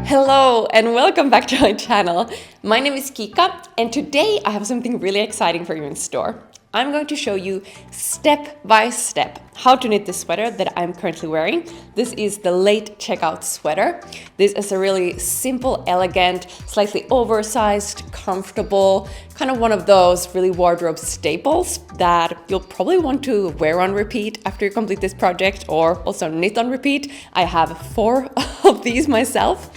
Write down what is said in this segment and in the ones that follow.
Hello and welcome back to my channel. My name is Kika and today I have something really exciting for you in store. I'm going to show you step by step how to knit this sweater that I'm currently wearing. This is the late checkout sweater. This is a really simple, elegant, slightly oversized, comfortable, kind of one of those really wardrobe staples that you'll probably want to wear on repeat after you complete this project, or also knit on repeat. I have 4 of these myself.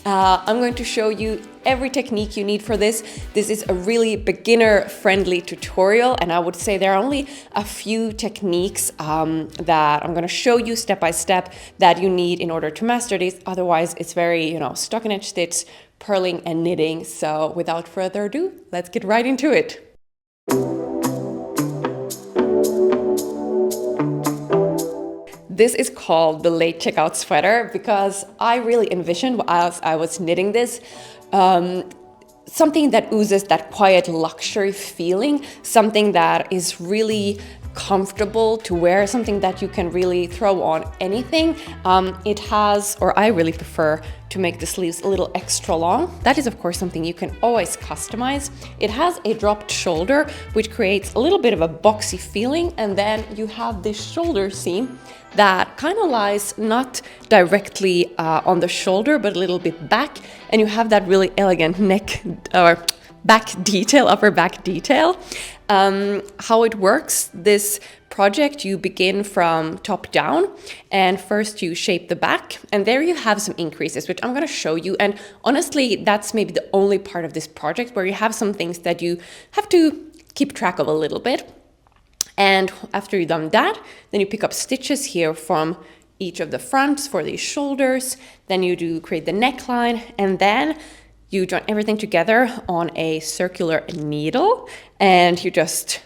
I'm going to show you every technique you need for this. This is a really beginner-friendly tutorial, and I would say there are only a few techniques that I'm going to show you step by step that you need in order to master this. Otherwise, it's very, stockinette stitch, purling and knitting. So without further ado, let's get right into it. This is called the late checkout sweater because I really envisioned as I was knitting this something that oozes that quiet luxury feeling, something that is really comfortable to wear, something that you can really throw on anything. It has, or I really prefer to make the sleeves a little extra long. That is of course something you can always customize. It has a dropped shoulder, which creates a little bit of a boxy feeling, and then you have this shoulder seam that kind of lies not directly on the shoulder, but a little bit back, and you have that really elegant neck or back detail, upper back detail. How it works, this project, you begin from top down, and first you shape the back, and there you have some increases, which I'm going to show you. And honestly, that's maybe the only part of this project where you have some things that you have to keep track of a little bit. And after you've done that, then you pick up stitches here from each of the fronts for these shoulders. Then you do create the neckline, and then you join everything together on a circular needle, and you just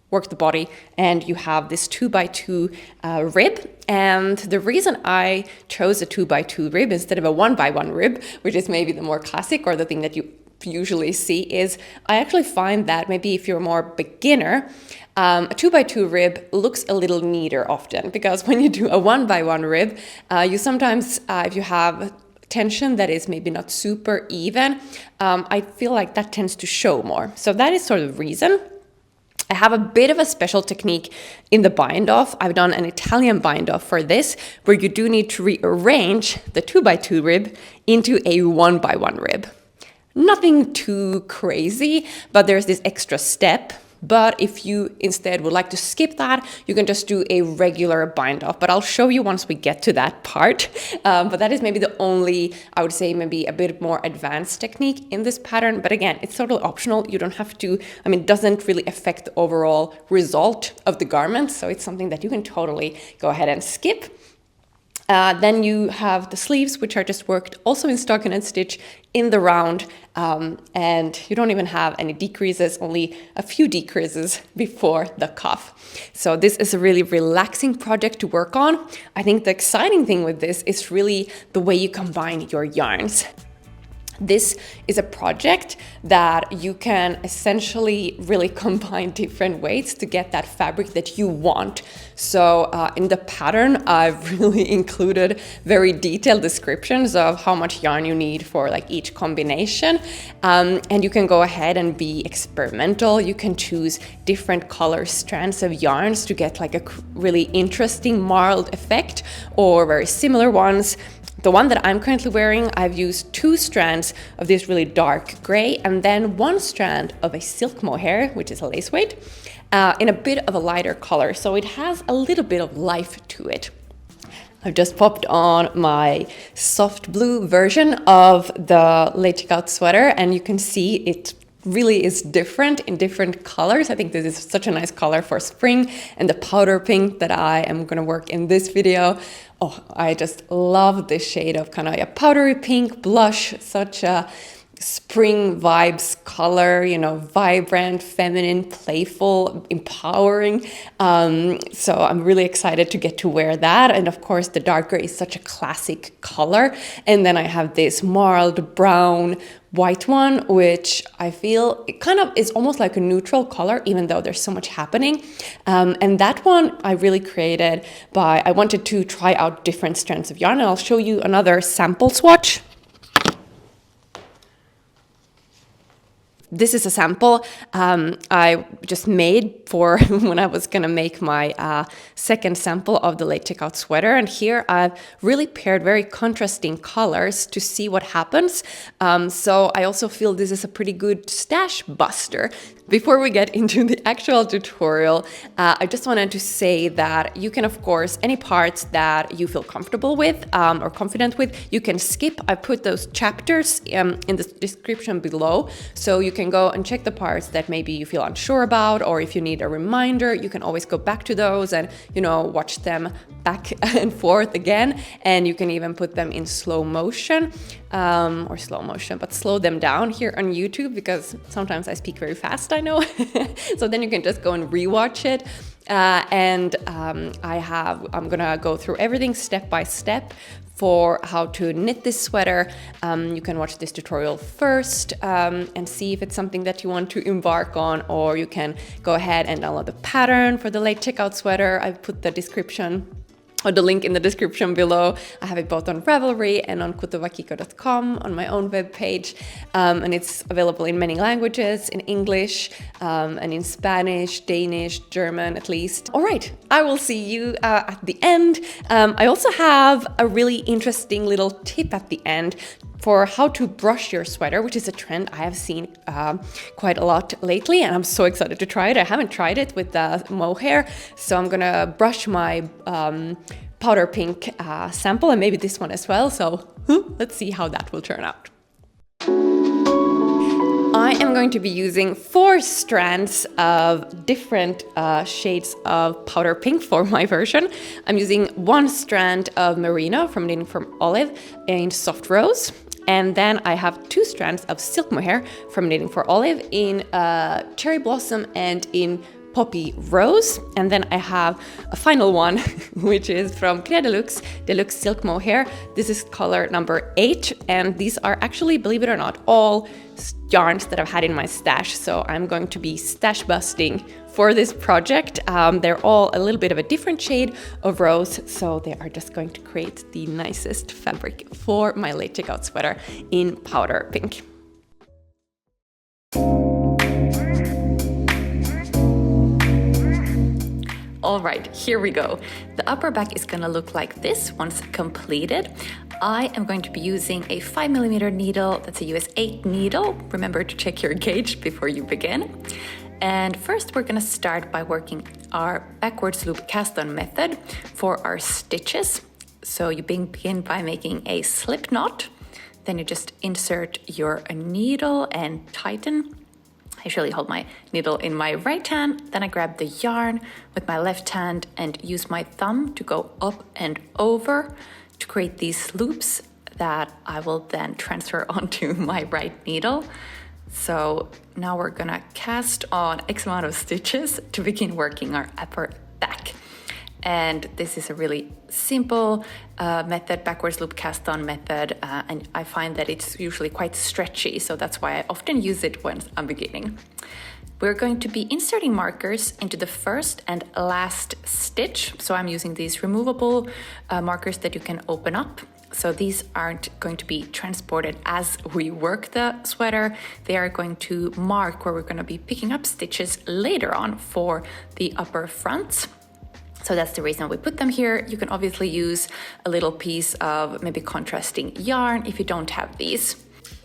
work the body, and you have this 2x2 rib. And the reason I chose a 2x2 rib instead of a 1x1 rib, which is maybe the more classic or the thing that you usually see, is I actually find that maybe if you're a more beginner, a 2x2 rib looks a little neater often, because when you do a 1x1 rib, you sometimes, if you have tension that is maybe not super even, I feel like that tends to show more. So that is sort of the reason. I have a bit of a special technique in the bind off. I've done an Italian bind off for this, where you do need to rearrange the 2x2 rib into a 1x1 rib. Nothing too crazy, but there's this extra step. But if you instead would like to skip that, you can just do a regular bind off. But I'll show you once we get to that part. But that is maybe the only, I would say, maybe a bit more advanced technique in this pattern. But again, it's totally optional. You don't have to, it doesn't really affect the overall result of the garment. So it's something that you can totally go ahead and skip. Then you have the sleeves, which are just worked also in stockinette stitch in the round, and you don't even have any decreases, only a few decreases before the cuff. So this is a really relaxing project to work on. I think the exciting thing with this is really the way you combine your yarns. This is a project that you can essentially really combine different weights to get that fabric that you want. So in the pattern, I've really included very detailed descriptions of how much yarn you need for like each combination. And you can go ahead and be experimental. You can choose different color strands of yarns to get like a really interesting marled effect, or very similar ones. The one that I'm currently wearing, I've used 2 strands of this really dark gray, and then 1 strand of a silk mohair, which is a lace weight, in a bit of a lighter color. So it has a little bit of life to it. I've just popped on my soft blue version of the late checkout sweater, and you can see it really is different in different colors. I think this is such a nice color for spring, and the powder pink that I am going to work in this video. Oh, I just love this shade of kind of a powdery pink blush, such a spring vibes color, vibrant, feminine, playful, empowering. So I'm really excited to get to wear that. And of course, the dark gray is such a classic color. And then I have this marled brown white one, which I feel it kind of is almost like a neutral color, even though there's so much happening. And that one I really created I wanted to try out different strands of yarn, and I'll show you another sample swatch. This is a sample I just made for when I was gonna make my second sample of the late checkout sweater. And here I've really paired very contrasting colors to see what happens. So I also feel this is a pretty good stash buster. Before we get into the actual tutorial, I just wanted to say that you can, of course, any parts that you feel comfortable with or confident with, you can skip. I put those chapters in the description below, so you can go and check the parts that maybe you feel unsure about, or if you need a reminder, you can always go back to those and, you know, watch them back and forth again. And you can even put them in slow motion, but slow them down here on YouTube, because sometimes I speak very fast, I know. So then you can just go and rewatch it. I'm gonna go through everything step by step for how to knit this sweater. You can watch this tutorial first and see if it's something that you want to embark on, or you can go ahead and download the pattern for the late checkout sweater. I've put the link in the description below. I have it both on Ravelry and on Kutovakika.com on my own webpage. And it's available in many languages, in English and in Spanish, Danish, German at least. All right, I will see you at the end. I also have a really interesting little tip at the end for how to brush your sweater, which is a trend I have seen quite a lot lately, and I'm so excited to try it. I haven't tried it with the mohair, so I'm gonna brush my powder pink sample, and maybe this one as well, so let's see how that will turn out. I am going to be using 4 strands of different shades of powder pink for my version. I'm using 1 strand of merino from Knitting from Olive in soft rose. And then I have 2 strands of silk mohair from Knitting for Olive in cherry blossom and in poppy rose. And then I have a final one, which is from Crea Deluxe silk mohair. This is color number 8. And these are actually, believe it or not, all yarns that I've had in my stash. So I'm going to be stash busting for this project. They're all a little bit of a different shade of rose, so they are just going to create the nicest fabric for my late checkout sweater in powder pink. All right, here we go. The upper back is gonna look like this once completed. I am going to be using a 5mm needle, that's a US 8 needle. Remember to check your gauge before you begin. And first we're gonna start by working our backwards loop cast on method for our stitches. So you begin by making a slip knot, then you just insert your needle and tighten. I usually hold my needle in my right hand, then I grab the yarn with my left hand and use my thumb to go up and over to create these loops that I will then transfer onto my right needle. So now we're gonna cast on X amount of stitches to begin working our upper back. And this is a really simple method, backwards loop cast on method, and I find that it's usually quite stretchy, so that's why I often use it when I'm beginning. We're going to be inserting markers into the first and last stitch, so I'm using these removable markers that you can open up. So these aren't going to be transported as we work the sweater, they are going to mark where we're going to be picking up stitches later on for the upper fronts. So that's the reason we put them here. You can obviously use a little piece of maybe contrasting yarn if you don't have these.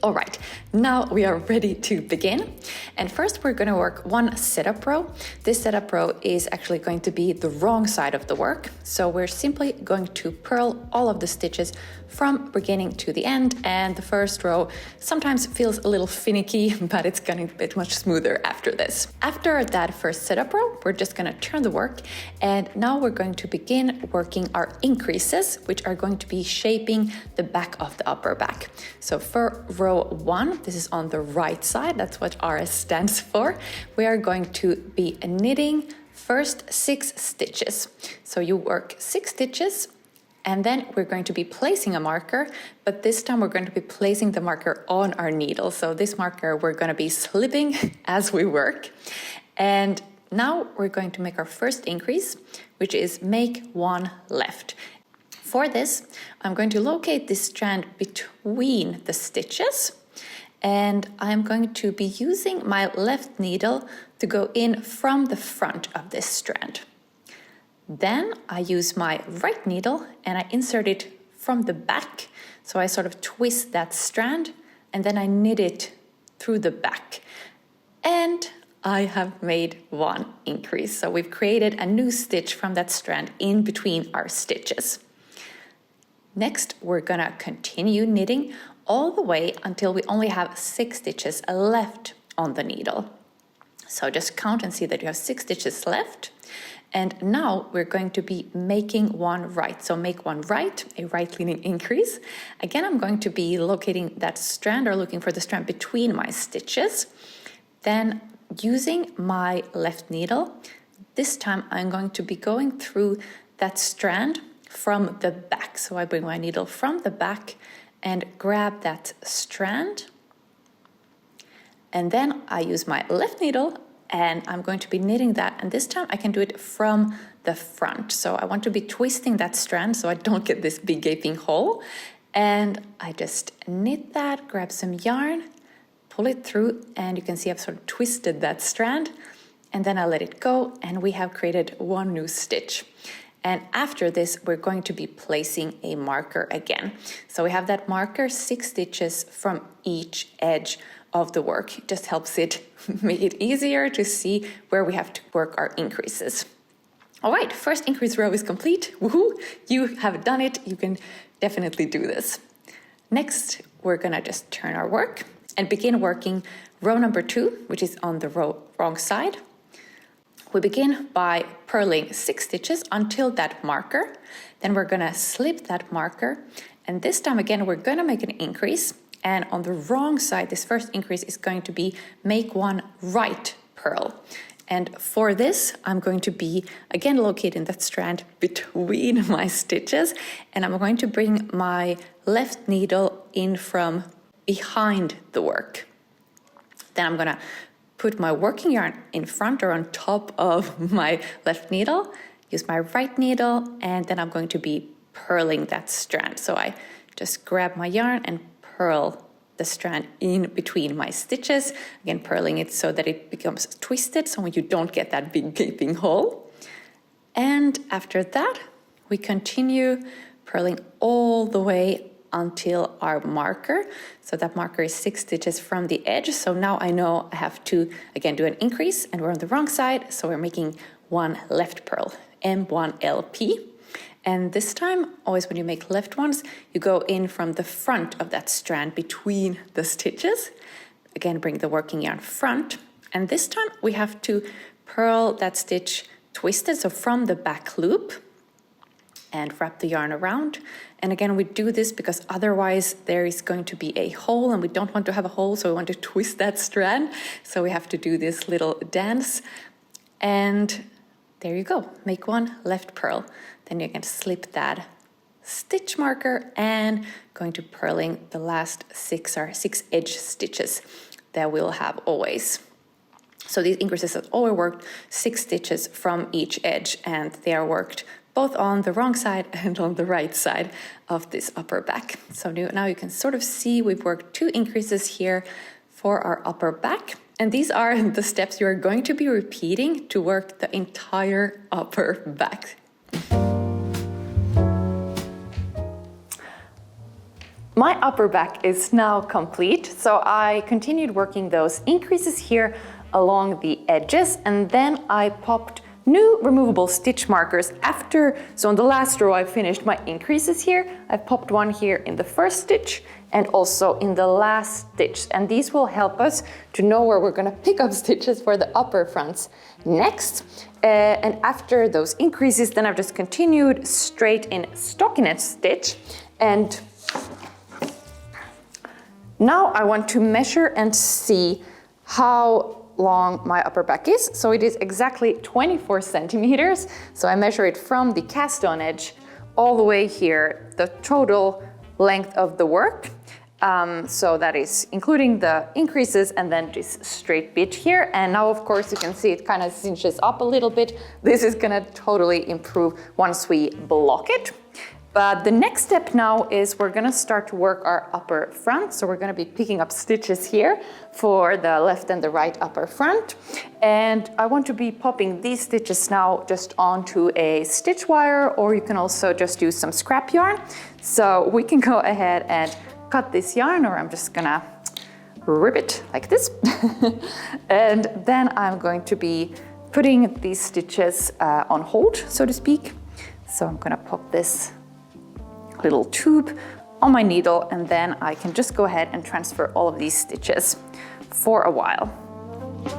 All right, now we are ready to begin. And first we're gonna work one setup row. This setup row is actually going to be the wrong side of the work. So we're simply going to purl all of the stitches from beginning to the end. And the first row sometimes feels a little finicky, but it's gonna be much smoother after this. After that first setup row, we're just gonna turn the work. And now we're going to begin working our increases, which are going to be shaping the back of the upper back. So for row 1, this is on the right side, that's what RS stands for. We are going to be knitting first 6 stitches. So you work 6 stitches and then we're going to be placing a marker, but this time we're going to be placing the marker on our needle. So this marker we're going to be slipping as we work. And now we're going to make our first increase, which is make 1 left. For this, I'm going to locate this strand between the stitches, and I'm going to be using my left needle to go in from the front of this strand. Then I use my right needle and I insert it from the back. So I sort of twist that strand and then I knit it through the back. And I have made one increase. So we've created a new stitch from that strand in between our stitches. Next, we're gonna continue knitting all the way until we only have 6 stitches left on the needle. So just count and see that you have 6 stitches left. And now we're going to be making one right. So make one right, a right leaning increase. Again, I'm going to be locating that strand or looking for the strand between my stitches. Then using my left needle, this time I'm going to be going through that strand from the back. So I bring my needle from the back and grab that strand. And then I use my left needle and I'm going to be knitting that. And this time I can do it from the front. So I want to be twisting that strand so I don't get this big gaping hole. And I just knit that, grab some yarn, pull it through, and you can see I've sort of twisted that strand, and then I let it go, and we have created one new stitch. And after this, we're going to be placing a marker again. So we have that marker 6 stitches from each edge of the work. It just helps it make it easier to see where we have to work our increases. All right, first increase row is complete. Woohoo! You have done it. You can definitely do this. Next, we're gonna just turn our work and begin working row number 2, which is on the wrong side. We begin by purling 6 stitches until that marker. Then we're gonna slip that marker. And this time again, we're gonna make an increase. And on the wrong side, this first increase is going to be make one right purl. And for this, I'm going to be again locating that strand between my stitches. And I'm going to bring my left needle in from behind the work. Then I'm gonna put my working yarn in front or on top of my left needle, use my right needle, and then I'm going to be purling that strand. So I just grab my yarn and purl the strand in between my stitches, again purling it so that it becomes twisted so you don't get that big gaping hole. And after that, we continue purling all the way until our marker. So that marker is 6 stitches from the edge. So now I know I have to again do an increase, and we're on the wrong side, so we're making one left purl, M1LP. And this time, always when you make left ones, you go in from the front of that strand between the stitches. Again, bring the working yarn front. And this time we have to purl that stitch twisted, so from the back loop, and wrap the yarn around. And again, we do this because otherwise there is going to be a hole, and we don't want to have a hole, so we want to twist that strand. So we have to do this little dance. And there you go, make one left purl. Then you can slip that stitch marker and going to purling the last 6 edge stitches that we'll have always. So these increases have always worked 6 stitches from each edge, and they are worked both on the wrong side and on the right side of this upper back. So now you can sort of see we've worked 2 increases here for our upper back. And these are the steps you're going to be repeating to work the entire upper back. My upper back is now complete. So I continued working those increases here along the edges, and then I popped new removable stitch markers after. So on the last row I finished my increases here. I popped one here in the first stitch and also in the last stitch, and these will help us to know where we're going to pick up stitches for the upper fronts next. And after those increases, then I've just continued straight in stockinette stitch, and now I want to measure and see how long my upper back is. So it is exactly 24 centimeters. So I measure it from the cast on edge all the way here, the total length of the work. So that is including the increases and then this straight bit here. And now of course you can see it kind of cinches up a little bit. This is gonna totally improve once we block it. But the next step now is we're gonna start to work our upper front. So we're gonna be picking up stitches here for the left and the right upper front. And I want to be popping these stitches now just onto a stitch wire, or you can also just use some scrap yarn. So we can go ahead and cut this yarn, or I'm just gonna rip it like this. And then I'm going to be putting these stitches on hold, so to speak. So I'm gonna pop this little tube on my needle, and then I can just go ahead and transfer all of these stitches for a while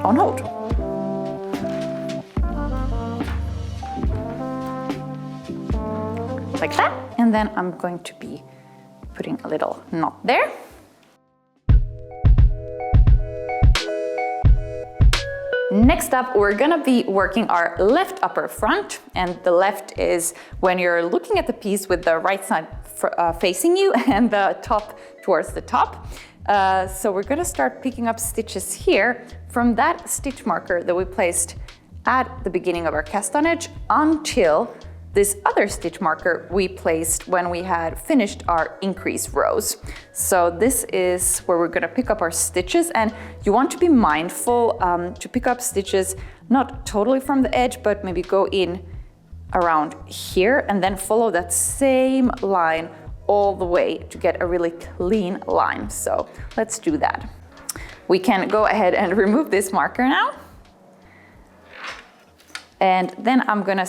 on hold. Like that. And then I'm going to be putting a little knot there. Next up, we're gonna be working our left upper front, and the left is when you're looking at the piece with the right side facing you and the top towards the top. So we're gonna start picking up stitches here from that stitch marker that we placed at the beginning of our cast on edge until this other stitch marker we placed when we had finished our increase rows. So this is where we're gonna pick up our stitches, and you want to be mindful to pick up stitches not totally from the edge, but maybe go in around here and then follow that same line all the way to get a really clean line. So let's do that. We can go ahead and remove this marker now. And then I'm gonna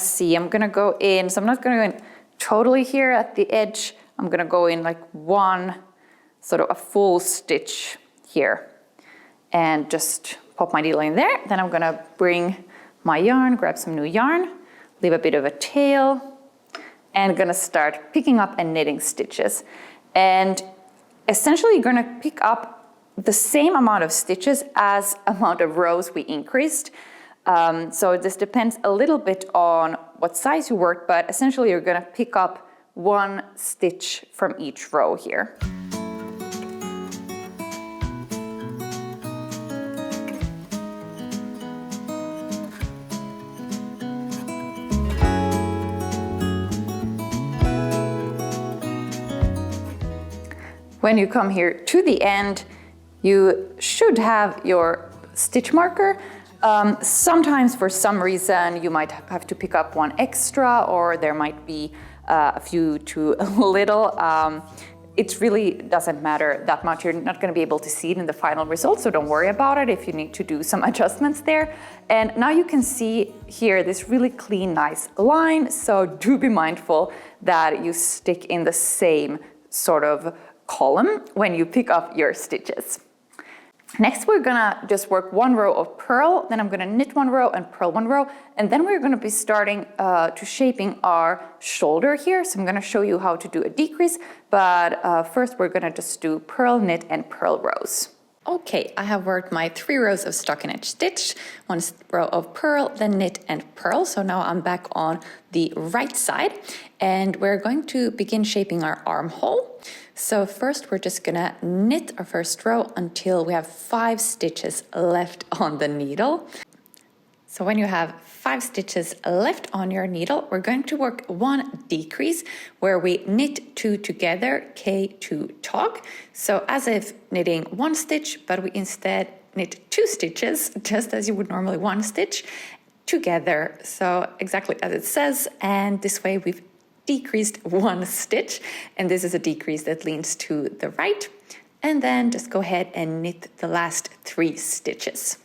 go in, so I'm not gonna go in totally here at the edge. I'm gonna go in like one, sort of a full stitch here and just pop my needle in there. Then I'm gonna bring my yarn, grab some new yarn, leave a bit of a tail, and gonna start picking up and knitting stitches. And essentially you're gonna pick up the same amount of stitches as amount of rows we increased. So this depends a little bit on what size you work, but essentially you're gonna pick up one stitch from each row here. When you come here to the end, you should have your stitch marker. Sometimes for some reason you might have to pick up one extra, or there might be a few too little. It really doesn't matter that much. You're not going to be able to see it in the final result, so don't worry about it if you need to do some adjustments there. And now you can see here this really clean, nice line, so do be mindful that you stick in the same sort of column when you pick up your stitches. Next, we're gonna just work one row of purl, then I'm gonna knit one row and purl one row, and then we're gonna be starting to shaping our shoulder here. So I'm gonna show you how to do a decrease, but first we're gonna just do purl, knit, and purl rows. Okay, I have worked my 3 rows of stockinette stitch, 1 row of purl, then knit and purl. So now I'm back on the right side, and we're going to begin shaping our armhole. So first we're just gonna knit our first row until we have 5 stitches left on the needle. So when you have 5 stitches left on your needle, we're going to work one decrease where we knit 2 together, K2 tog. So as if knitting 1 stitch, but we instead knit 2 stitches, just as you would normally 1 stitch together. So exactly as it says, and this way we've decreased 1 stitch, and this is a decrease that leans to the right. And then just go ahead and knit the last 3 stitches.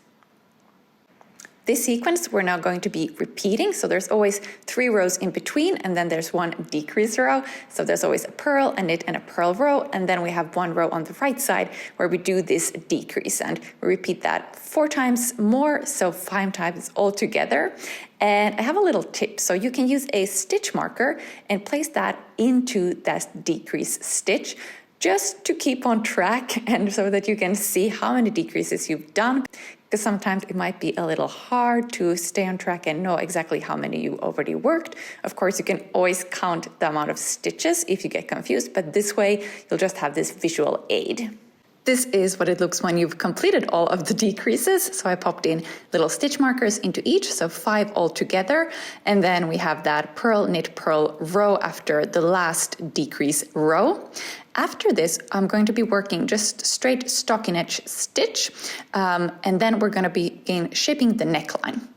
This sequence we're now going to be repeating, so there's always 3 rows in between, and then there's 1 decrease row. So there's always a purl, a knit, and a purl row, and then we have 1 row on the right side where we do this decrease, and we repeat that 4 times more, so 5 times all together. And I have a little tip, so you can use a stitch marker and place that into that decrease stitch, just to keep on track and so that you can see how many decreases you've done, because sometimes it might be a little hard to stay on track and know exactly how many you already worked. Of course, you can always count the amount of stitches if you get confused, but this way you'll just have this visual aid. This is what it looks when you've completed all of the decreases. So I popped in little stitch markers into each, so 5 all together. And then we have that purl, knit, purl row after the last decrease row. After this, I'm going to be working just straight stockinette stitch, and then we're going to begin shaping the neckline.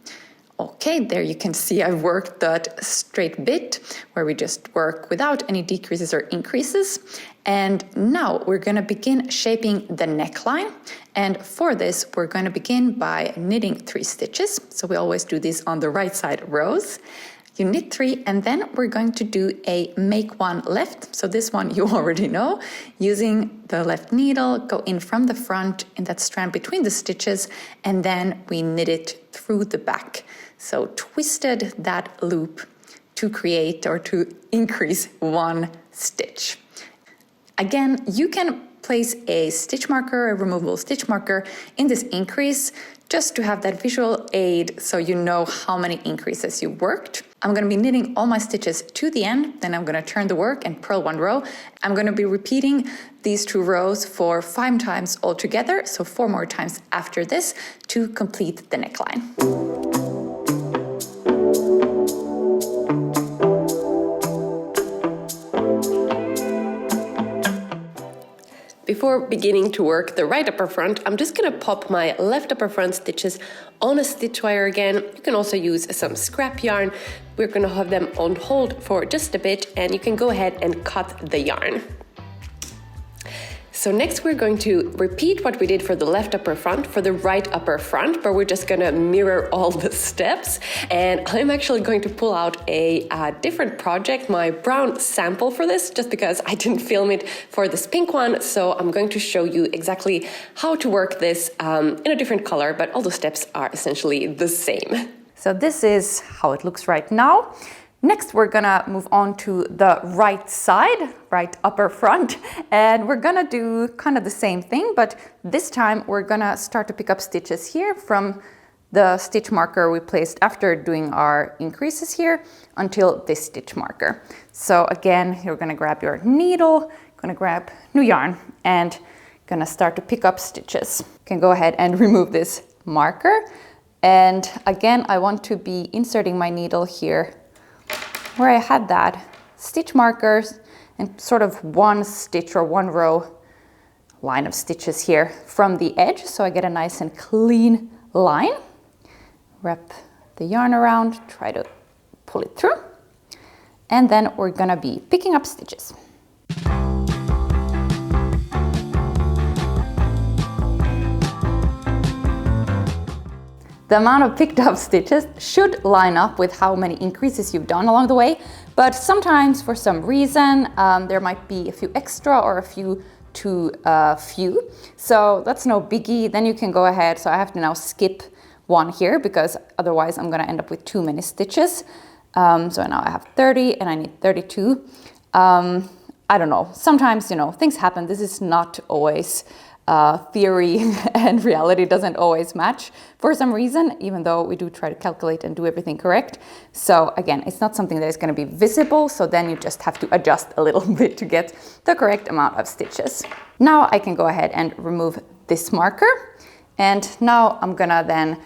Okay, there you can see I've worked that straight bit where we just work without any decreases or increases. And now we're going to begin shaping the neckline. And for this, we're going to begin by knitting 3 stitches. So we always do this on the right side rows. You knit 3, and then we're going to do a make 1 left. So this one you already know. Using the left needle, go in from the front in that strand between the stitches, and then we knit it through the back. So twisted that loop to create or to increase 1 stitch. Again, you can place a stitch marker, a removable stitch marker in this increase, just to have that visual aid so you know how many increases you worked. I'm going to be knitting all my stitches to the end, then I'm going to turn the work and purl 1 row. I'm going to be repeating these 2 rows for 5 times altogether, so 4 more times after this to complete the neckline. Before beginning to work the right upper front, I'm just going to pop my left upper front stitches on a stitch wire again. You can also use some scrap yarn. We're going to have them on hold for just a bit, and you can go ahead and cut the yarn. So next we're going to repeat what we did for the left upper front for the right upper front, but we're just going to mirror all the steps. And I'm actually going to pull out a different project, my brown sample for this, just because I didn't film it for this pink one. So I'm going to show you exactly how to work this in a different color, but all the steps are essentially the same. So this is how it looks right now. Next, we're gonna move on to the right side, right upper front, and we're gonna do kind of the same thing, but this time we're gonna start to pick up stitches here from the stitch marker we placed after doing our increases here until this stitch marker. So again, you're gonna grab your needle, gonna grab new yarn, and gonna start to pick up stitches. You can go ahead and remove this marker. And again, I want to be inserting my needle here where I had that stitch markers and sort of 1 stitch or 1 row line of stitches here from the edge, so I get a nice and clean line. Wrap the yarn around, try to pull it through, and then we're gonna be picking up stitches. The amount of picked up stitches should line up with how many increases you've done along the way, but sometimes for some reason there might be a few extra or a few too few. So that's no biggie. Then you can go ahead. So I have to now skip 1 here because otherwise I'm going to end up with too many stitches. So now I have 30 and I need 32. I don't know. Sometimes, you know, things happen. This is not always theory and reality doesn't always match for some reason, even though we do try to calculate and do everything correct. So again, it's not something that is going to be visible, so then you just have to adjust a little bit to get the correct amount of stitches. Now I can go ahead and remove this marker, and now I'm gonna then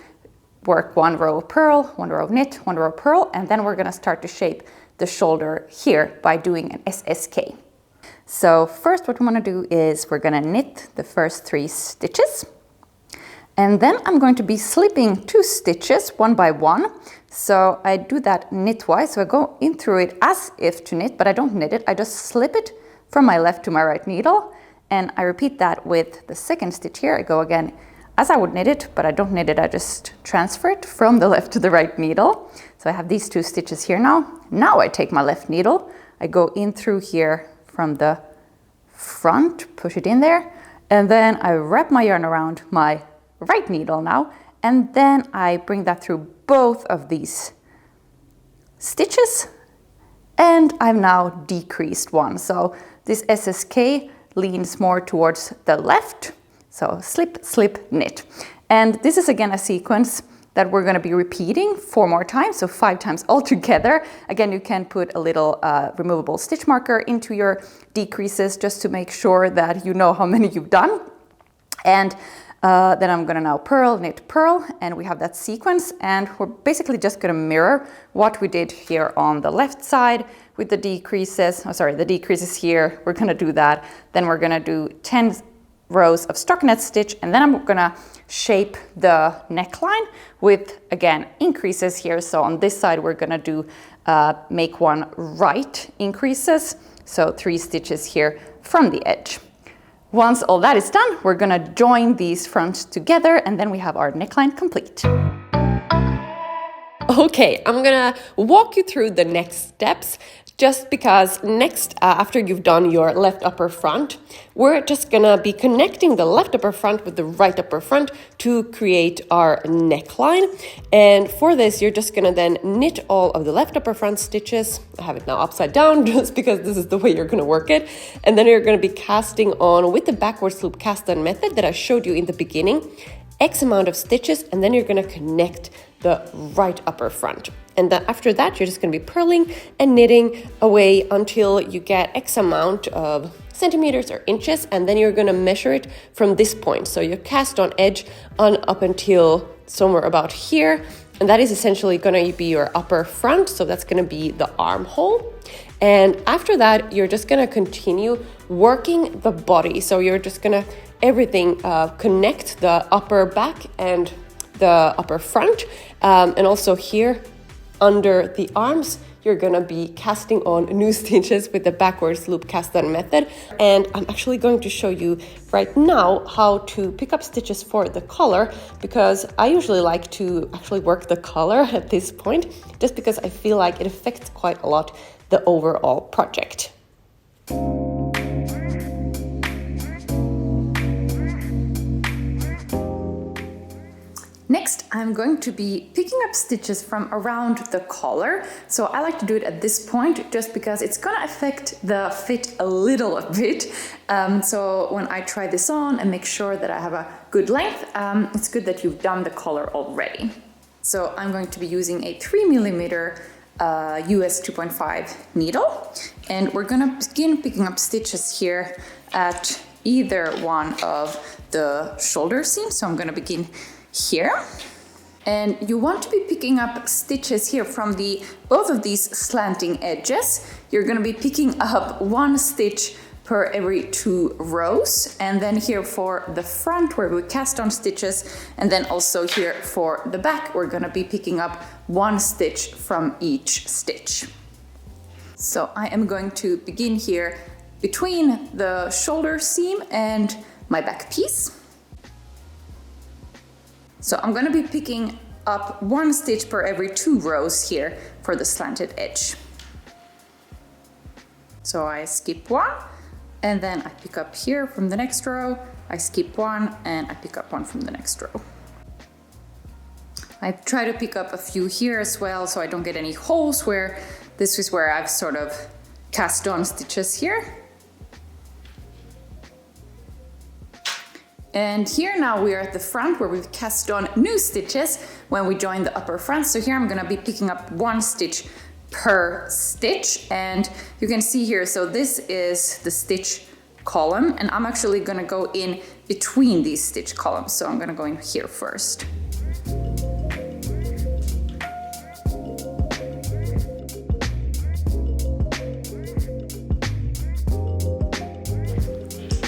work 1 row of purl, 1 row of knit, 1 row of purl, and then we're gonna start to shape the shoulder here by doing an SSK. So first what we want to do is we're going to knit the first 3 stitches, and then I'm going to be slipping 2 stitches 1 by 1. So I do that knitwise, so I go in through it as if to knit, but I don't knit it, I just slip it from my left to my right needle, and I repeat that with the second stitch here. I go again as I would knit it, but I don't knit it, I just transfer it from the left to the right needle. So I have these 2 stitches here now. Now I take my left needle, I go in through here from the front, push it in there, and then I wrap my yarn around my right needle now, and then I bring that through both of these stitches, and I've now decreased 1. So this SSK leans more towards the left, so slip, slip, knit. And this is again a sequence that we're going to be repeating 4 more times, so 5 times altogether. Again, you can put a little removable stitch marker into your decreases just to make sure that you know how many you've done. And then I'm gonna now purl, knit, purl, and we have that sequence, and we're basically just gonna mirror what we did here on the left side with the decreases. The decreases here, we're gonna do that. Then we're gonna do 10 rows of stockinette stitch, and then I'm gonna shape the neckline with, again, increases here. So on this side, we're gonna do make one right increases, so 3 stitches here from the edge. Once all that is done, we're gonna join these fronts together, and then we have our neckline complete. Okay, I'm gonna walk you through the next steps, just because next, after you've done your left upper front, we're just gonna be connecting the left upper front with the right upper front to create our neckline. And for this, you're just gonna then knit all of the left upper front stitches. I have it now upside down just because this is the way you're gonna work it. And then you're gonna be casting on with the backwards loop cast on method that I showed you in the beginning, X amount of stitches, and then you're gonna connect the right upper front. And then after that, you're just gonna be purling and knitting away until you get X amount of centimeters or inches, and then you're gonna measure it from this point. So you cast on edge on up until somewhere about here, and that is essentially gonna be your upper front, so that's gonna be the armhole. And after that, you're just gonna continue working the body. So you're just gonna connect the upper back and the upper front, and also here under the arms, you're gonna be casting on new stitches with the backwards loop cast on method. And I'm actually going to show you right now how to pick up stitches for the collar, because I usually like to actually work the collar at this point, just because I feel like it affects quite a lot the overall project. Next, I'm going to be picking up stitches from around the collar. So I like to do it at this point just because it's gonna affect the fit a little bit. So when I try this on and make sure that I have a good length, it's good that you've done the collar already. So I'm going to be using a 3mm US 2.5 needle, and we're gonna begin picking up stitches here at either one of the shoulder seams. So I'm gonna begin here, and you want to be picking up stitches here from both of these slanting edges. You're going to be picking up 1 stitch per every 2 rows, and then here for the front where we cast on stitches, and then also here for the back we're going to be picking up 1 stitch from each stitch. So I am going to begin here between the shoulder seam and my back piece. So I'm going to be picking up 1 stitch per every 2 rows here for the slanted edge. So I skip 1, and then I pick up here from the next row, I skip 1, and I pick up 1 from the next row. I try to pick up a few here as well so I don't get any holes where this is where I've sort of cast on stitches here. And here now we are at the front where we've cast on new stitches when we join the upper front. So here I'm gonna be picking up 1 stitch per stitch, and you can see here, so this is the stitch column, and I'm actually gonna go in between these stitch columns. So I'm gonna go in here first.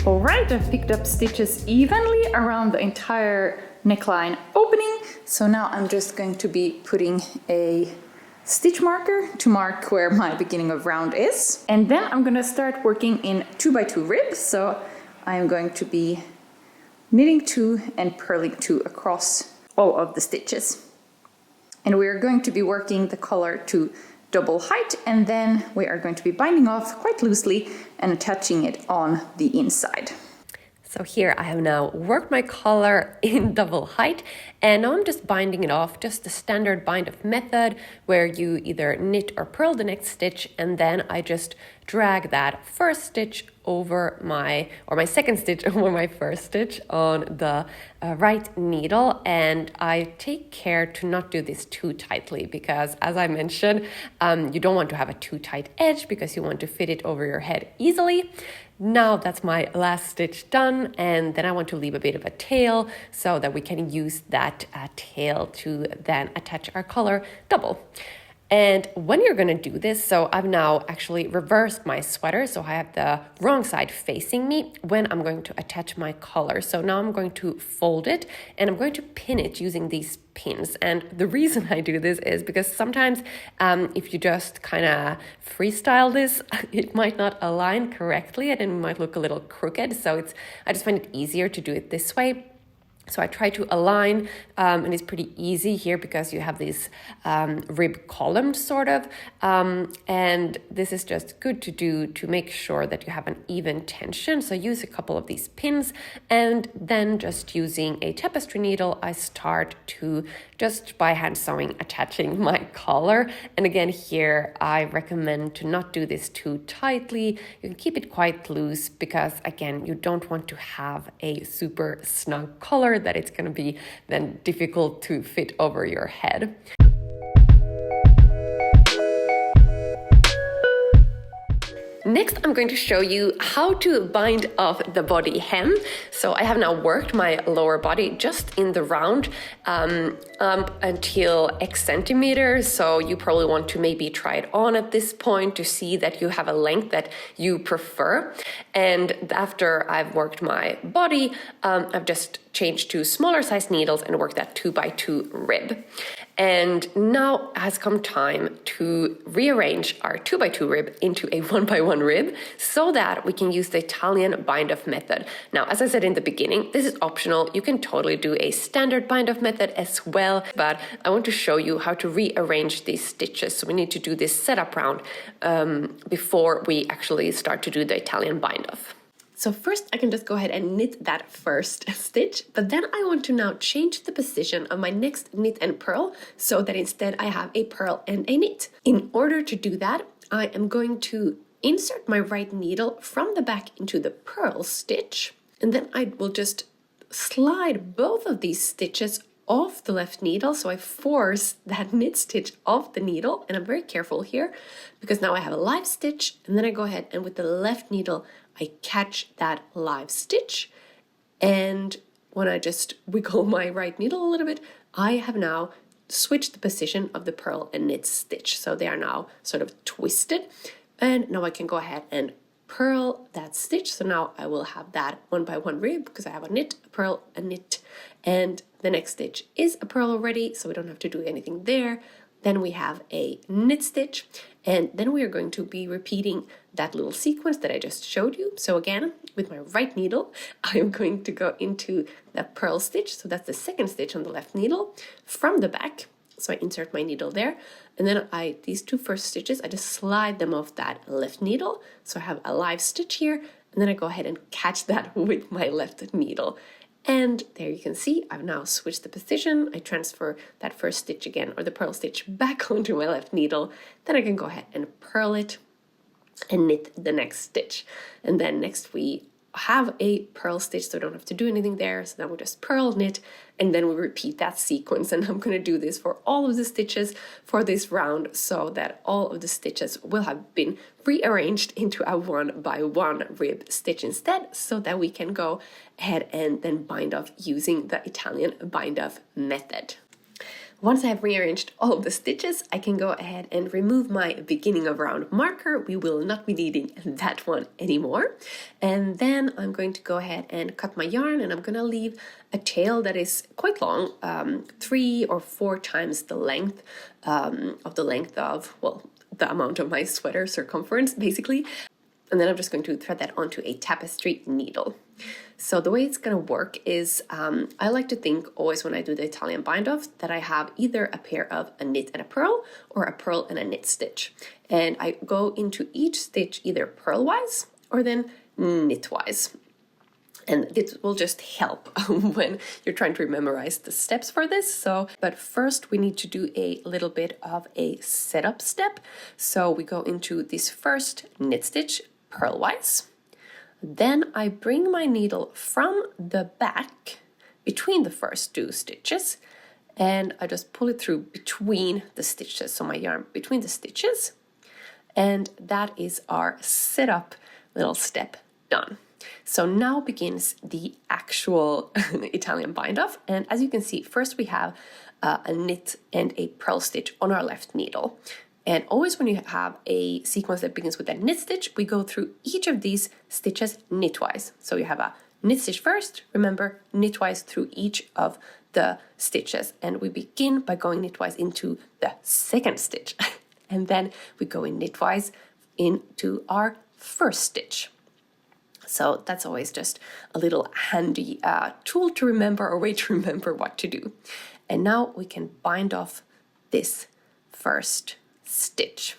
All right, I've picked up stitches evenly around the entire neckline opening. So now I'm just going to be putting a stitch marker to mark where my beginning of round is. And then I'm gonna start working in 2x2 ribs. So I'm going to be knitting 2 and purling 2 across all of the stitches. And we are going to be working the collar to double height, and then we are going to be binding off quite loosely and attaching it on the inside. So here I have now worked my collar in double height, and now I'm just binding it off, just the standard bind off method where you either knit or purl the next stitch, and then I just drag that first stitch over my second stitch over my first stitch on the right needle. And I take care to not do this too tightly because, as I mentioned, you don't want to have a too tight edge because you want to fit it over your head easily. Now that's my last stitch done, and then I want to leave a bit of a tail so that we can use that tail to then attach our collar double. And when you're gonna do this, so I've now actually reversed my sweater, so I have the wrong side facing me when I'm going to attach my collar. So now I'm going to fold it and I'm going to pin it using these pins. And the reason I do this is because sometimes if you just kind of freestyle this, it might not align correctly and it might look a little crooked. So I just find it easier to do it this way. So I try to align, and it's pretty easy here because you have this rib column sort of, and this is just good to do to make sure that you have an even tension. So use a couple of these pins, and then just using a tapestry needle, I start to just by hand sewing attaching my collar. And again here, I recommend to not do this too tightly. You can keep it quite loose because again, you don't want to have a super snug collar that it's going to be then difficult to fit over your head. Next, I'm going to show you how to bind off the body hem. So I have now worked my lower body just in the round until X centimeters. So you probably want to maybe try it on at this point to see that you have a length that you prefer. And after I've worked my body, I've just changed to smaller size needles and worked that 2x2 rib. And now has come time to rearrange our 2x2 rib into a 1x1 rib so that we can use the Italian bind-off method. Now, as I said in the beginning, this is optional. You can totally do a standard bind-off method as well, but I want to show you how to rearrange these stitches. So we need to do this setup round before we actually start to do the Italian bind-off. So first I can just go ahead and knit that first stitch, but then I want to now change the position of my next knit and purl so that instead I have a purl and a knit. In order to do that, I am going to insert my right needle from the back into the purl stitch, and then I will just slide both of these stitches off the left needle. So I force that knit stitch off the needle, and I'm very careful here because now I have a live stitch, and then I go ahead and with the left needle I catch that live stitch, and when I just wiggle my right needle a little bit, I have now switched the position of the purl and knit stitch. So they are now sort of twisted, and now I can go ahead and purl that stitch. So now I will have that 1x1 rib because I have a knit, a purl, a knit, and the next stitch is a purl already, so we don't have to do anything there. Then we have a knit stitch, and then we are going to be repeating that little sequence that I just showed you. So again, with my right needle, I am going to go into the purl stitch. So that's the second stitch on the left needle from the back. So I insert my needle there, and then these two first stitches, I just slide them off that left needle. So I have a live stitch here, and then I go ahead and catch that with my left needle. And there you can see I've now switched the position. I transfer that first stitch again, or the purl stitch, back onto my left needle. Then I can go ahead and purl it and knit the next stitch. And then next we have a purl stitch, so I don't have to do anything there. So then we just purl, knit, and then we repeat that sequence. And I'm going to do this for all of the stitches for this round so that all of the stitches will have been rearranged into a 1x1 rib stitch instead, so that we can go ahead and then bind off using the Italian bind off method. Once I have rearranged all of the stitches, I can go ahead and remove my beginning of round marker. We will not be needing that one anymore. And then I'm going to go ahead and cut my yarn, and I'm going to leave a tail that is quite long, 3 or 4 times the length of, well, the amount of my sweater circumference, basically. And then I'm just going to thread that onto a tapestry needle. So the way it's going to work is I like to think always when I do the Italian bind off that I have either a pair of a knit and a purl, or a purl and a knit stitch. And I go into each stitch either purl-wise or then knit-wise. And it will just help when you're trying to memorize the steps for this. But first we need to do a little bit of a setup step. So we go into this first knit stitch purl-wise. Then I bring my needle from the back between the first 2 stitches, and I just pull it through between the stitches. So my yarn between the stitches, and that is our setup little step done. So now begins the actual Italian bind off. And as you can see, first we have a knit and a purl stitch on our left needle. And always when you have a sequence that begins with a knit stitch, we go through each of these stitches knitwise. So you have a knit stitch first, remember, knitwise through each of the stitches. And we begin by going knitwise into the second stitch. And then we go in knitwise into our first stitch. So that's always just a little handy tool to remember, or way to remember what to do. And now we can bind off this first stitch.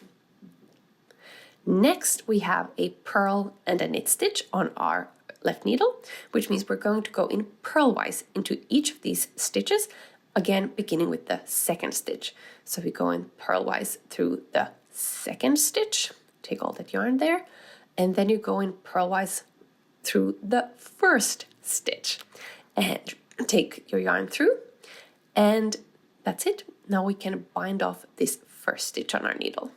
Next, we have a purl and a knit stitch on our left needle, which means we're going to go in purlwise into each of these stitches, again beginning with the second stitch. So we go in purlwise through the second stitch, take all that yarn there, and then you go in purlwise through the first stitch and take your yarn through, and that's it. Now we can bind off this first stitch on our needle.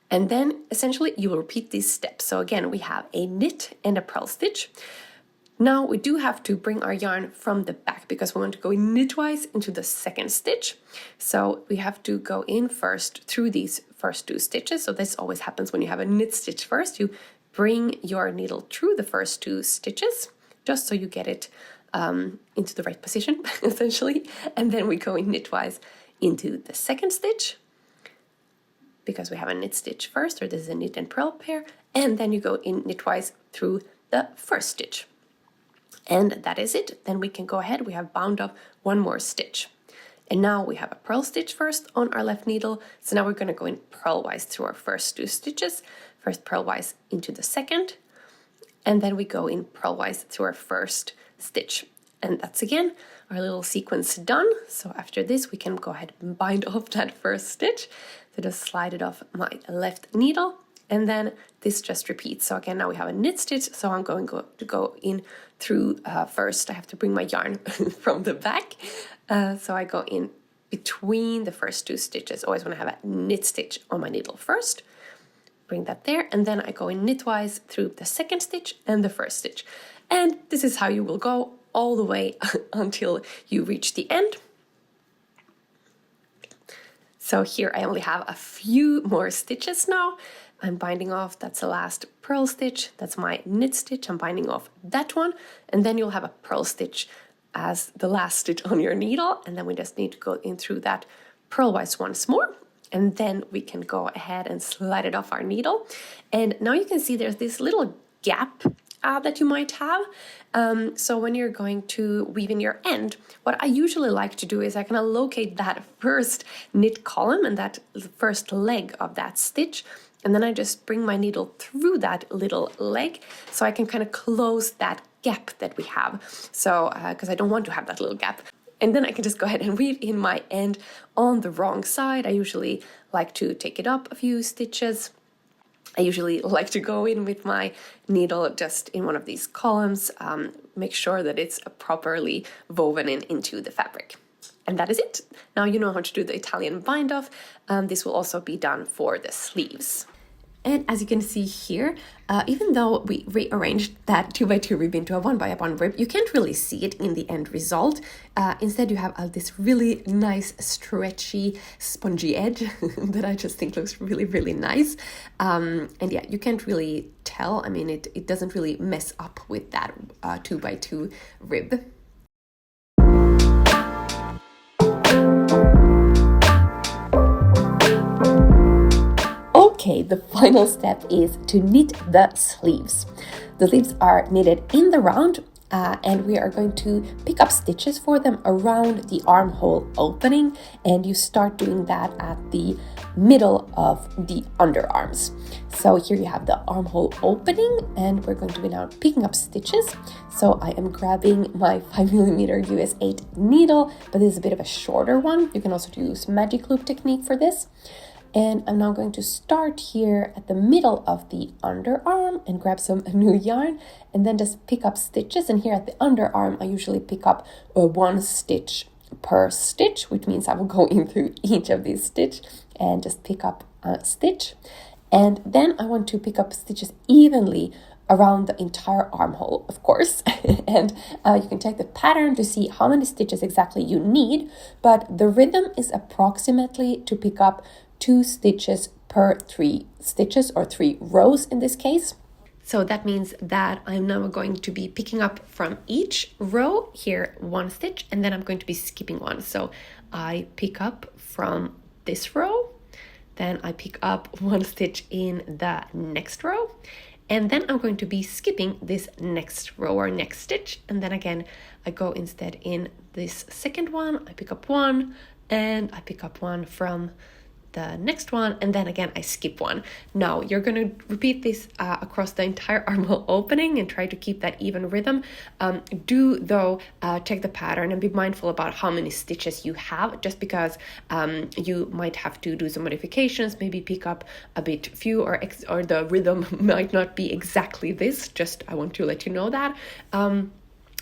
And then essentially you will repeat these steps. So again, we have a knit and a purl stitch. Now we do have to bring our yarn from the back because we want to go knitwise into the second stitch. So we have to go in first through these first two stitches. So this always happens when you have a knit stitch first. You bring your needle through the first two stitches, just so you get it into the right position, essentially. And then we go in knitwise into the second stitch, because we have a knit stitch first, or this is a knit and purl pair, and then you go in knitwise through the first stitch. And that is it. Then we can go ahead, we have bound off one more stitch. And now we have a purl stitch first on our left needle, so now we're going to go in purlwise through our first two stitches, first purlwise into the second, and then we go in purlwise through our first stitch. And that's again our little sequence done. So after this we can go ahead and bind off that first stitch. So just slide it off my left needle, and then this just repeats. So again, now we have a knit stitch, so I'm going to go in through first. I have to bring my yarn from the back. So I go in between the first two stitches. Always want to have a knit stitch on my needle first. Bring that there, and then I go in knitwise through the second stitch and the first stitch. And this is how you will go all the way until you reach the end. So here I only have a few more stitches now. I'm binding off, that's the last purl stitch, that's my knit stitch, I'm binding off that one, and then you'll have a purl stitch as the last stitch on your needle, and then we just need to go in through that purlwise once more, and then we can go ahead and slide it off our needle. And now you can see there's this little gap that you might have. So when you're going to weave in your end, what I usually like to do is I kind of locate that first knit column and that first leg of that stitch, and then I just bring my needle through that little leg so I can kind of close that gap that we have. So because I don't want to have that little gap. And then I can just go ahead and weave in my end on the wrong side. I usually like to take it up a few stitches. I usually like to go in with my needle just in one of these columns, make sure that it's properly woven into the fabric. And that is it. Now you know how to do the Italian bind off. This will also be done for the sleeves. And as you can see here, even though we rearranged that 2x2 rib into a 1x1 rib, you can't really see it in the end result. Instead, you have this really nice, stretchy, spongy edge that I just think looks really, really nice. And yeah, you can't really tell. I mean, it doesn't really mess up with that 2x2 rib. Okay, the final step is to knit the sleeves. The sleeves are knitted in the round, and we are going to pick up stitches for them around the armhole opening, and you start doing that at the middle of the underarms. So here you have the armhole opening, and we're going to be now picking up stitches. So I am grabbing my 5mm US 8 needle, but this is a bit of a shorter one. You can also use magic loop technique for this. And I'm now going to start here at the middle of the underarm and grab some new yarn and then just pick up stitches. And here at the underarm, I usually pick up 1 stitch per stitch, which means I will go in through each of these stitches and just pick up a stitch. And then I want to pick up stitches evenly around the entire armhole, of course. And you can take the pattern to see how many stitches exactly you need, but the rhythm is approximately to pick up 2 stitches per 3 stitches, or 3 rows in this case. So that means that I'm now going to be picking up from each row here 1 stitch, and then I'm going to be skipping one. So I pick up from this row, then I pick up 1 stitch in the next row, and then I'm going to be skipping this next row or next stitch, and then again I go instead in this second one, I pick up 1, and I pick up 1 from the next one, and then again I skip 1. Now you're going to repeat this across the entire armhole opening and try to keep that even rhythm. Do though check the pattern and be mindful about how many stitches you have, just because you might have to do some modifications, maybe pick up a bit few, or the rhythm might not be exactly this. Just I want to let you know that.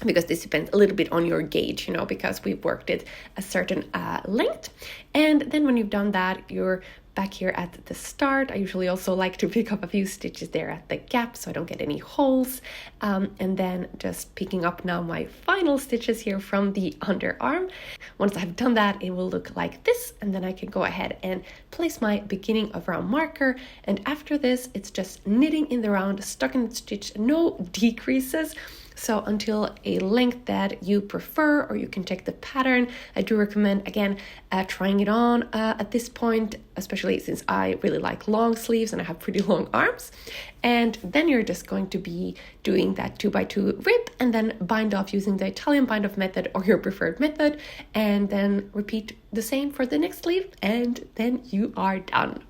Because this depends a little bit on your gauge, you know, because we've worked it a certain length. And then when you've done that, you're back here at the start. I usually also like to pick up a few stitches there at the gap so I don't get any holes. And then just picking up now my final stitches here from the underarm. Once I've done that, it will look like this. And then I can go ahead and place my beginning of round marker. And after this, it's just knitting in the round, stocking stitch, no decreases. So until a length that you prefer, or you can check the pattern. I do recommend, again, trying it on at this point, especially since I really like long sleeves and I have pretty long arms. And then you're just going to be doing that 2x2 rip and then bind off using the Italian bind off method or your preferred method, and then repeat the same for the next sleeve, and then you are done.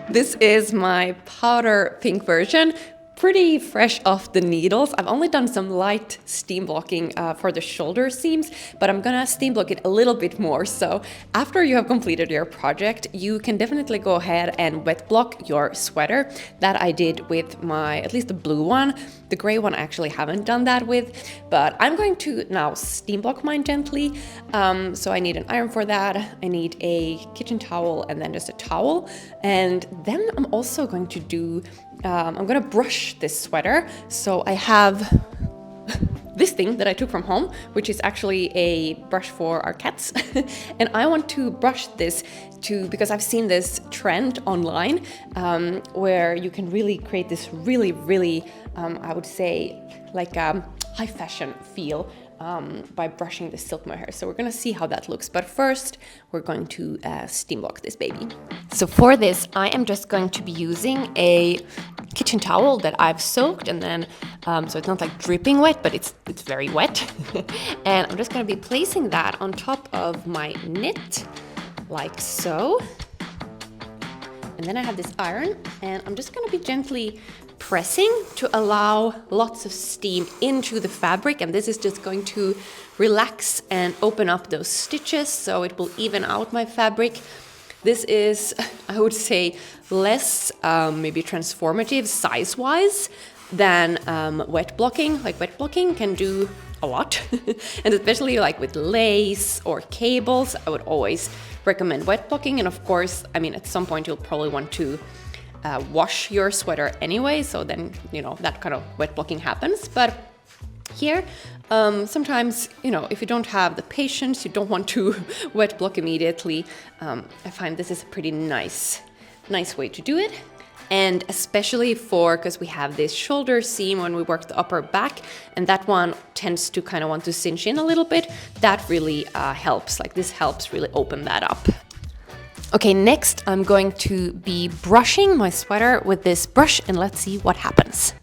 This is my powder pink version, pretty fresh off the needles. I've only done some light steam blocking for the shoulder seams, but I'm gonna steam block it a little bit more. So after you have completed your project, you can definitely go ahead and wet block your sweater. That I did with my, at least the blue one. The gray one I actually haven't done that with, but I'm going to now steam block mine gently. So I need an iron for that. I need a kitchen towel and then just a towel. And then I'm also going to do, I'm gonna brush this sweater. So I have this thing that I took from home, which is actually a brush for our cats. And I want to brush this because I've seen this trend online where you can really create this really, I would say, like a high fashion feel by brushing the silk mohair. So we're gonna see how that looks. But first, we're going to steam block this baby. So for this, I am just going to be using a kitchen towel that I've soaked, and then so it's not like dripping wet, but it's very wet. And I'm just gonna be placing that on top of my knit, like so. And then I have this iron, and I'm just gonna be gently pressing to allow lots of steam into the fabric, and this is just going to relax and open up those stitches, so it will even out my fabric. This is, I would say, less maybe transformative size-wise than wet blocking. Like wet blocking can do a lot, and especially like with lace or cables, I would always recommend wet blocking. And of course, I mean, at some point you'll probably want to wash your sweater anyway, so then, you know, that kind of wet blocking happens. But here, sometimes, you know, if you don't have the patience, you don't want to wet block immediately, I find this is a pretty nice way to do it. And especially because we have this shoulder seam when we work the upper back, and that one tends to kind of want to cinch in a little bit, that really helps. Like this helps really open that up. Okay, next I'm going to be brushing my sweater with this brush, and let's see what happens.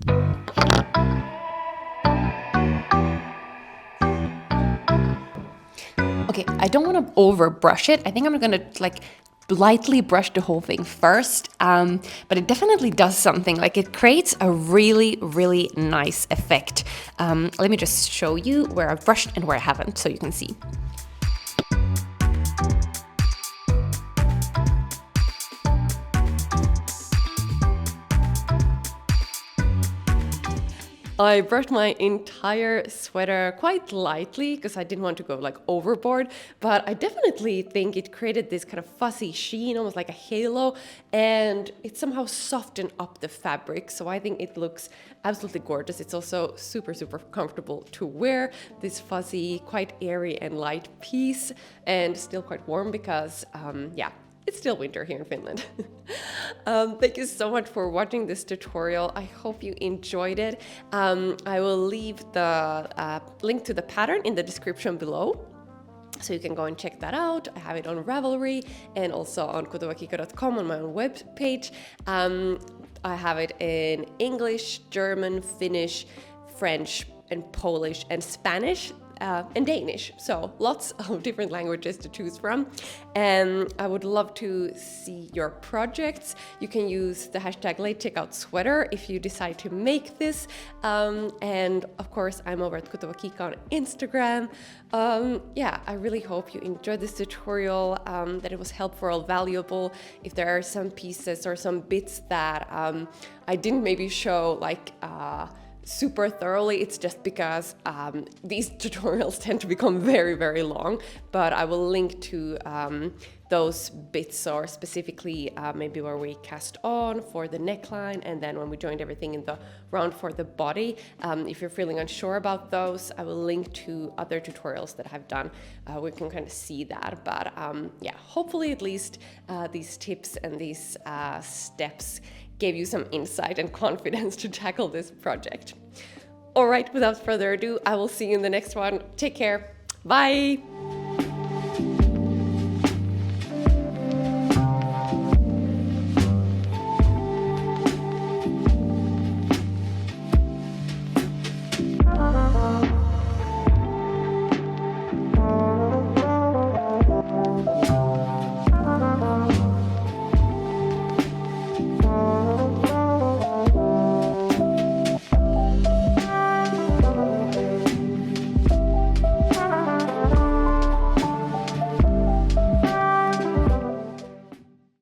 Okay, I don't want to over brush it. I think I'm gonna like lightly brush the whole thing first, but it definitely does something. Like it creates a really nice effect. Let me just show you where I've brushed and where I haven't, so you can see. I brushed my entire sweater quite lightly because I didn't want to go like overboard, but I definitely think it created this kind of fuzzy sheen, almost like a halo, and it somehow softened up the fabric. So I think it looks absolutely gorgeous. It's also super, super comfortable to wear, this fuzzy, quite airy and light piece, and still quite warm because, yeah, it's still winter here in Finland. Thank you so much for watching this tutorial. I hope you enjoyed it. I will leave the link to the pattern in the description below, so you can go and check that out. I have it on Ravelry and also on kutovakika.com on my own web page. I have it in English, German, Finnish, French, and Polish, and Spanish. And Danish, so lots of different languages to choose from. And I would love to see your projects. You can use the hashtag #LateCheckoutSweater if you decide to make this. And of course, I'm over at Kutovakika on Instagram. Yeah, I really hope you enjoyed this tutorial, that it was helpful or valuable. If there are some pieces or some bits that I didn't maybe show like super thoroughly, it's just because these tutorials tend to become very, very long, but I will link to those bits, or specifically maybe where we cast on for the neckline and then when we joined everything in the round for the body. If you're feeling unsure about those, I will link to other tutorials that I've done. We can kind of see that, but yeah, hopefully at least these tips and these steps gave you some insight and confidence to tackle this project. All right, without further ado, I will see you in the next one. Take care. Bye.